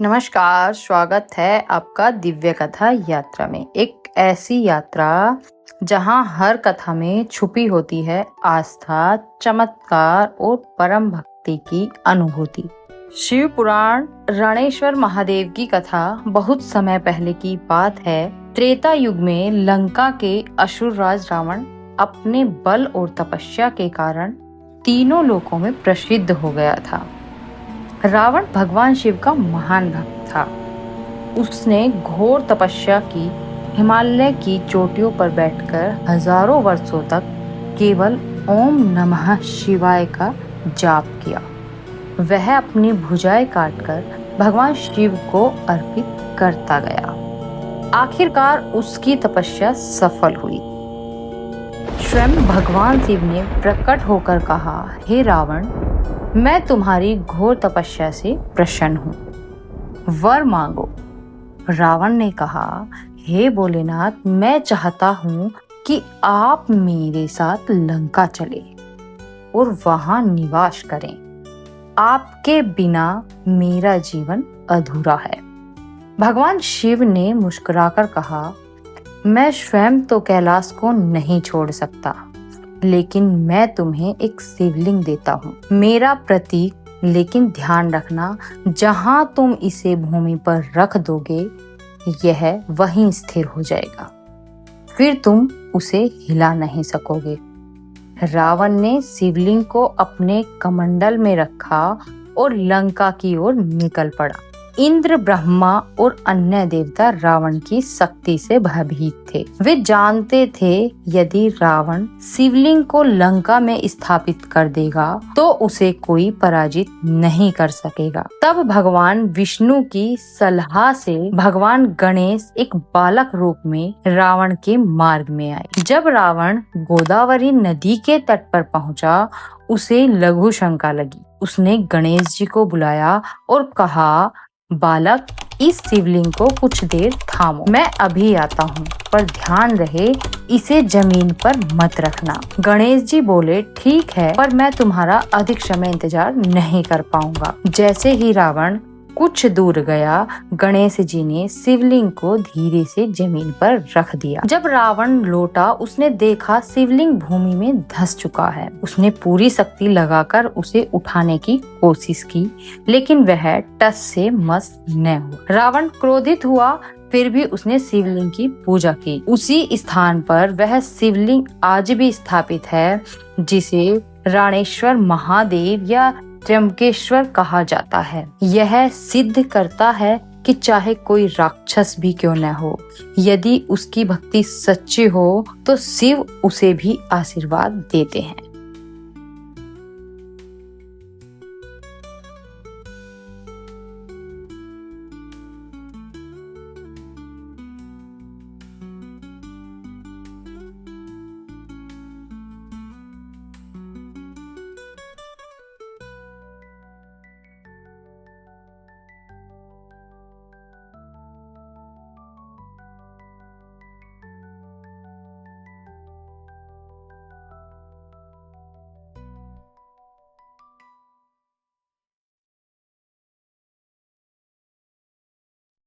नमस्कार, स्वागत है आपका दिव्य कथा यात्रा में। एक ऐसी यात्रा जहां हर कथा में छुपी होती है आस्था, चमत्कार और परम भक्ति की अनुभूति। शिव पुराण रणेश्वर महादेव की कथा बहुत समय पहले की बात है। त्रेता युग में लंका के असुर राज रावण अपने बल और तपस्या के कारण तीनों लोकों में प्रसिद्ध हो गया था। रावण भगवान शिव का महान भक्त था। उसने घोर तपस्या की, हिमालय की चोटियों पर बैठकर हजारों वर्षों तक केवल ओम नमः शिवाय का जाप किया। वह अपनी भुजाएं काटकर भगवान शिव को अर्पित करता गया। आखिरकार उसकी तपस्या सफल हुई। स्वयं भगवान शिव ने प्रकट होकर कहा, हे रावण, मैं तुम्हारी घोर तपस्या से प्रसन्न हूँ, वर मांगो। रावण ने कहा, हे भोलेनाथ, मैं चाहता हूँ कि आप मेरे साथ लंका चले और वहां निवास करें। आपके बिना मेरा जीवन अधूरा है। भगवान शिव ने मुस्कुराकर कहा, मैं स्वयं तो कैलाश को नहीं छोड़ सकता, लेकिन मैं तुम्हें एक शिवलिंग देता हूँ, मेरा प्रतीक। लेकिन ध्यान रखना, जहाँ तुम इसे भूमि पर रख दोगे यह वहीं स्थिर हो जाएगा, फिर तुम उसे हिला नहीं सकोगे। रावण ने शिवलिंग को अपने कमंडल में रखा और लंका की ओर निकल पड़ा। इंद्र, ब्रह्मा और अन्य देवता रावण की शक्ति से भयभीत थे। वे जानते थे यदि रावण शिवलिंग को लंका में स्थापित कर देगा तो उसे कोई पराजित नहीं कर सकेगा। तब भगवान विष्णु की सलाह से भगवान गणेश एक बालक रूप में रावण के मार्ग में आए। जब रावण गोदावरी नदी के तट पर पहुंचा, उसे लघु शंका लगी। उसने गणेश जी को बुलाया और कहा, बालक, इस शिवलिंग को कुछ देर थामो, मैं अभी आता हूँ, पर ध्यान रहे इसे जमीन पर मत रखना। गणेश जी बोले, ठीक है, पर मैं तुम्हारा अधिक समय इंतजार नहीं कर पाऊंगा। जैसे ही रावण कुछ दूर गया, गणेश जी ने शिवलिंग को धीरे से जमीन पर रख दिया। जब रावण लौटा, उसने देखा शिवलिंग भूमि में धंस चुका है। उसने पूरी शक्ति लगाकर उसे उठाने की कोशिश की, लेकिन वह टस से मस न हुआ। रावण क्रोधित हुआ, फिर भी उसने शिवलिंग की पूजा की। उसी स्थान पर वह शिवलिंग आज भी स्थापित है, जिसे रणेश्वर महादेव या त्र्यंबकेश्वर कहा जाता है। यह सिद्ध करता है कि चाहे कोई राक्षस भी क्यों न हो, यदि उसकी भक्ति सच्ची हो तो शिव उसे भी आशीर्वाद देते हैं।